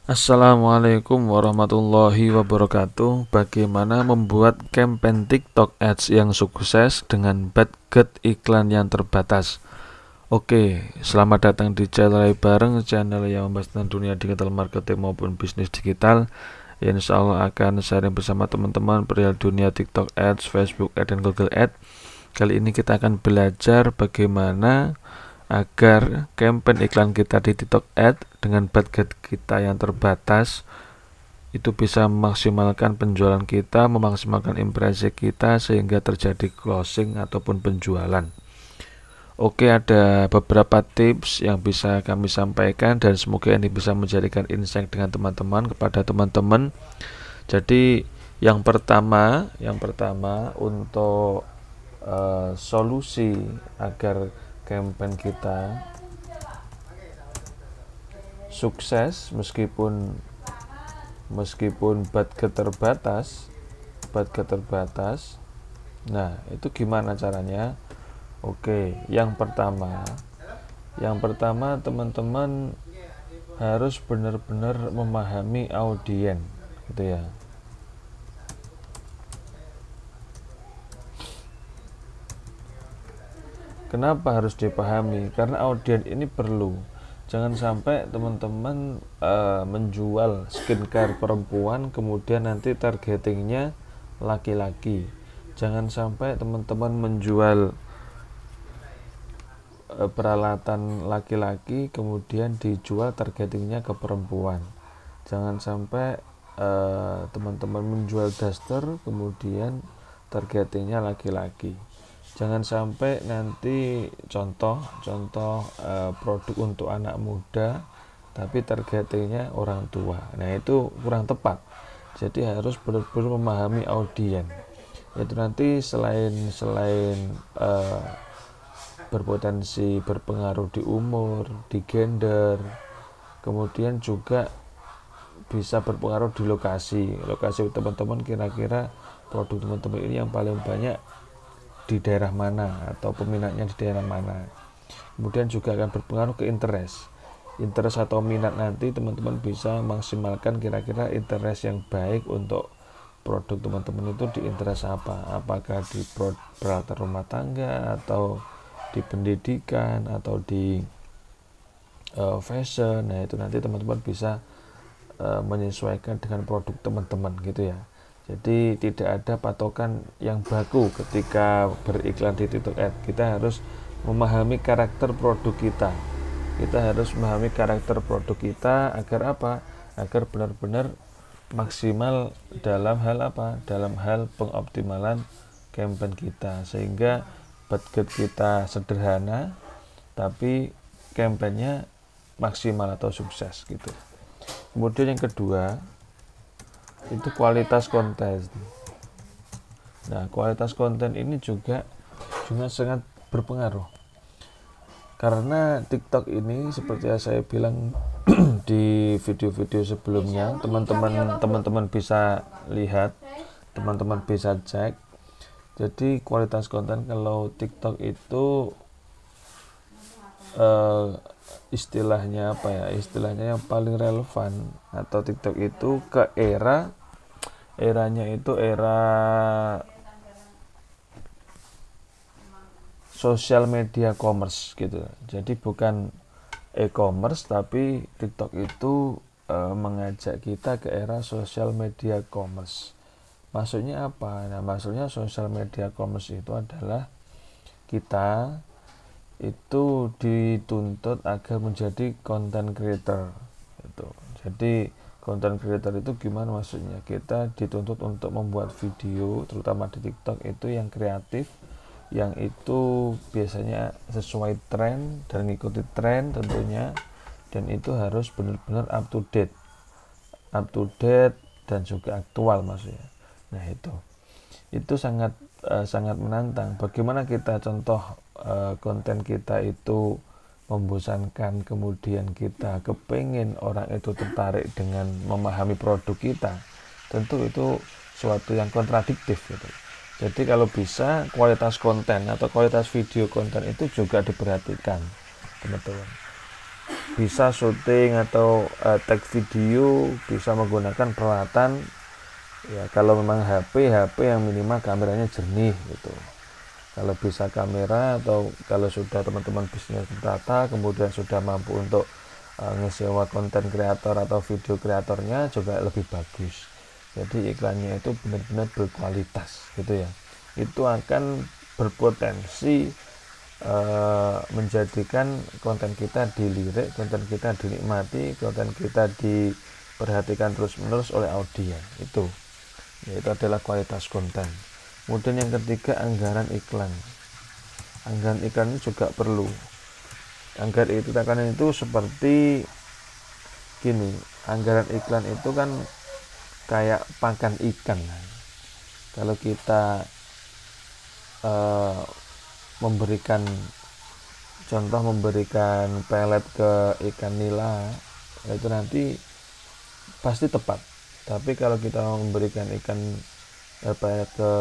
Assalamualaikum warahmatullahi wabarakatuh. Bagaimana membuat campaign TikTok Ads yang sukses dengan budget iklan yang terbatas? Oke, selamat datang di channel bareng, channel yang membahas tentang dunia digital marketing maupun bisnis digital. Insya Allah akan sharing bersama teman-teman perihal dunia TikTok Ads, Facebook Ads, dan Google Ads. Kali ini kita akan belajar bagaimana agar campaign iklan kita di TikTok Ads dengan budget kita yang terbatas itu bisa memaksimalkan penjualan kita, memaksimalkan impresi kita sehingga terjadi closing ataupun penjualan. Oke, ada beberapa tips yang bisa kami sampaikan dan semoga ini bisa menjadikan insight dengan teman-teman kepada teman-teman. Jadi yang pertama untuk solusi agar campaign kita sukses meskipun budget terbatas. Nah, itu gimana caranya? Oke, yang pertama teman-teman harus benar-benar memahami audiens, gitu ya. Kenapa harus dipahami? Karena audiens ini perlu. Jangan sampai teman-teman menjual skincare perempuan kemudian nanti targetingnya laki-laki. Jangan sampai teman-teman menjual peralatan laki-laki kemudian dijual targetingnya ke perempuan. Jangan sampai teman-teman menjual daster kemudian targetingnya laki-laki. Jangan sampai nanti contoh produk untuk anak muda tapi targetingnya orang tua. Nah, itu kurang tepat. Jadi harus benar-benar memahami audiens. Itu nanti selain berpotensi berpengaruh di umur, di gender, kemudian juga bisa berpengaruh di lokasi teman-teman. Kira-kira produk teman-teman ini yang paling banyak di daerah mana atau peminatnya di daerah mana. Kemudian juga akan berpengaruh ke interest atau minat. Nanti teman-teman bisa maksimalkan kira-kira interest yang baik untuk produk teman-teman itu di interest apa, apakah di peralatan rumah tangga atau di pendidikan atau di fashion. Nah, itu nanti teman-teman bisa menyesuaikan dengan produk teman-teman, gitu ya. Jadi tidak ada patokan yang baku ketika beriklan di TikTok Ads. Kita harus memahami karakter produk kita. Agar apa? Agar benar-benar maksimal dalam hal apa? Dalam hal pengoptimalan campaign kita, sehingga budget kita sederhana tapi campaignnya maksimal atau sukses, gitu. Kemudian yang kedua itu kualitas konten. Nah, kualitas konten ini juga sangat berpengaruh, karena TikTok ini seperti yang saya bilang di video-video sebelumnya, teman-teman bisa lihat, teman-teman bisa cek. Jadi kualitas konten kalau TikTok itu istilahnya yang paling relevan, atau TikTok itu ke eranya itu era social media commerce, gitu. Jadi bukan e-commerce tapi TikTok itu mengajak kita ke era social media commerce. Maksudnya apa? Nah, maksudnya social media commerce itu adalah kita itu dituntut agar menjadi content creator, gitu. Jadi content creator itu gimana maksudnya? Kita dituntut untuk membuat video, terutama di TikTok itu yang kreatif, yang itu biasanya sesuai tren dan mengikuti tren tentunya, dan itu harus benar-benar up to date dan juga aktual, maksudnya. Nah, itu sangat menantang. Bagaimana kita contoh konten kita itu membosankan, kemudian kita kepingin orang itu tertarik dengan memahami produk kita, tentu itu suatu yang kontradiktif, gitu. Jadi kalau bisa kualitas konten atau kualitas video konten itu juga diperhatikan, teman-teman. bisa syuting atau take video, bisa menggunakan peralatan ya, kalau memang HP yang minimal kameranya jernih gitu. Kalau bisa kamera, atau kalau sudah teman-teman bisnisnya tertata, kemudian sudah mampu untuk ngesewa konten kreator atau video kreatornya juga lebih bagus. Jadi iklannya itu benar-benar berkualitas gitu ya. Itu akan berpotensi menjadikan konten kita dilirik, konten kita dinikmati, konten kita diperhatikan terus-menerus oleh audiens. Itu yaitu adalah kualitas konten. Kemudian yang ketiga, anggaran iklan. Anggaran iklan ini juga perlu. Anggaran iklan itu seperti gini, anggaran iklan itu kan kayak pakan ikan. Kalau kita memberikan pelet ke ikan nila, itu nanti pasti tepat. Tapi kalau kita memberikan pelet ke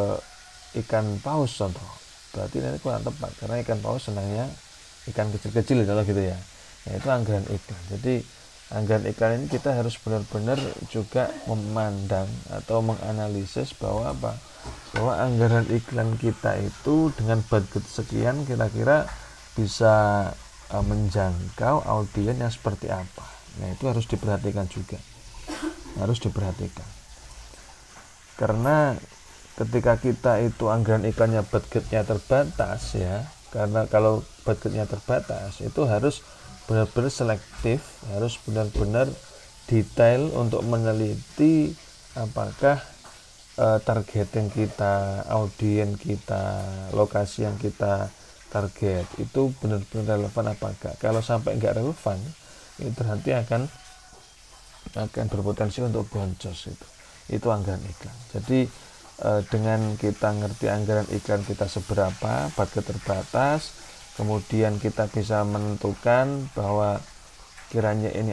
ikan paus contoh, berarti nanti kurang tepat, karena ikan paus senangnya ikan kecil-kecil kalau gitu ya. Nah, itu anggaran iklan. Jadi anggaran iklan ini kita harus benar-benar juga memandang atau menganalisis bahwa anggaran iklan kita itu dengan budget sekian kira-kira bisa menjangkau audiens yang seperti apa. Nah, itu harus diperhatikan juga, harus diperhatikan, karena ketika kita itu anggaran iklannya budgetnya terbatas ya, karena kalau budgetnya terbatas itu harus benar-benar selektif, harus benar-benar detail untuk meneliti apakah targeting kita, audiens kita, lokasi yang kita target itu benar-benar relevan apa enggak. Kalau sampai enggak relevan, itu nanti akan berpotensi untuk boncos. Itu anggaran iklan. Jadi dengan kita ngerti anggaran iklan kita seberapa, budget terbatas, kemudian kita bisa menentukan bahwa kiranya ini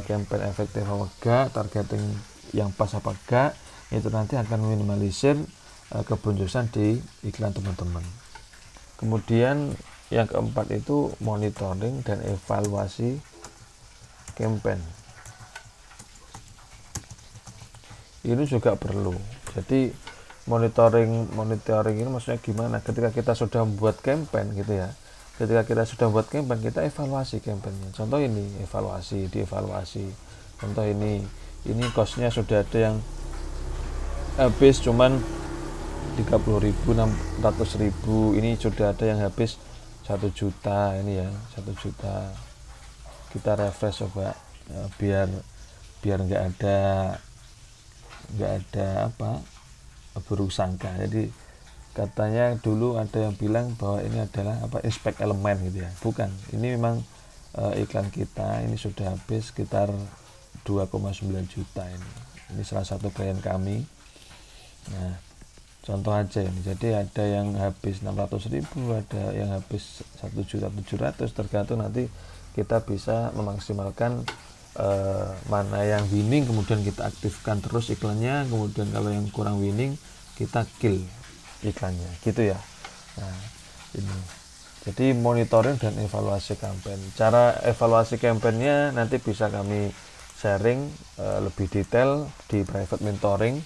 campaign efektif apa enggak, targeting yang pas apa enggak, itu nanti akan minimalisir keboncosan di iklan teman-teman. Kemudian yang keempat itu monitoring dan evaluasi campaign. Ini juga perlu. Jadi monitoring ini maksudnya gimana? Ketika kita sudah membuat campaign gitu ya. Ketika kita sudah buat campaign, kita evaluasi campaignnya. Contoh ini, dievaluasi. Contoh ini costnya sudah ada yang habis cuman 30.000, 600.000. Ini sudah ada yang habis 1 juta ini ya, 1 juta. Kita refresh coba biar nggak ada buruk sangka. Jadi katanya dulu ada yang bilang bahwa ini adalah inspect elemen gitu ya. Bukan, ini memang iklan kita ini sudah habis sekitar 2,9 juta ini salah satu klien kami. Nah, contoh aja ini. Jadi ada yang habis 600.000, ada yang habis 1.700.000, tergantung nanti kita bisa memaksimalkan mana yang winning, kemudian kita aktifkan terus iklannya, kemudian kalau yang kurang winning kita kill iklannya gitu ya. Nah, ini jadi monitoring dan evaluasi campaign. Cara evaluasi campaignnya nanti bisa kami sharing lebih detail di private mentoring.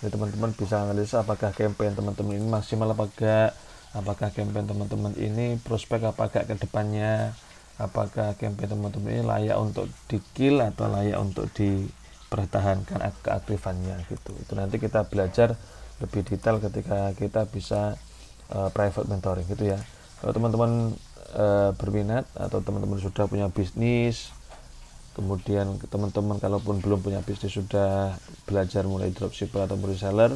Jadi teman-teman bisa analisa apakah campaign teman-teman ini maksimal apa enggak, apakah campaign teman-teman ini prospek apa enggak ke depannya, apakah campaign teman-teman ini layak untuk di kill atau layak untuk dipertahankan keaktifannya gitu. Itu nanti kita belajar lebih detail ketika kita bisa private mentoring gitu ya. Kalau teman-teman berminat atau teman-teman sudah punya bisnis, kemudian teman-teman kalaupun belum punya bisnis sudah belajar mulai dropshipper atau reseller,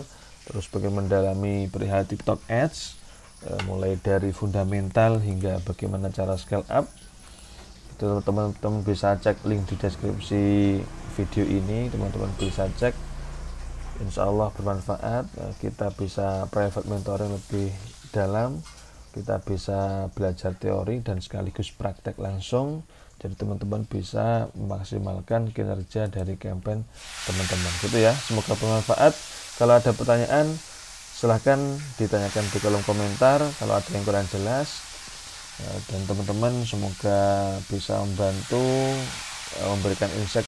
terus bagaimana mendalami perihal TikTok Ads, mulai dari fundamental hingga bagaimana cara scale up, teman-teman bisa cek link di deskripsi video ini. Teman-teman bisa cek, insya Allah bermanfaat. Kita bisa private mentoring lebih dalam, kita bisa belajar teori dan sekaligus praktek langsung. Jadi teman-teman bisa memaksimalkan kinerja dari campaign teman-teman gitu ya. Semoga bermanfaat. Kalau ada pertanyaan silahkan ditanyakan di kolom komentar. Kalau ada yang kurang jelas Dan teman-teman semoga bisa membantu, memberikan insight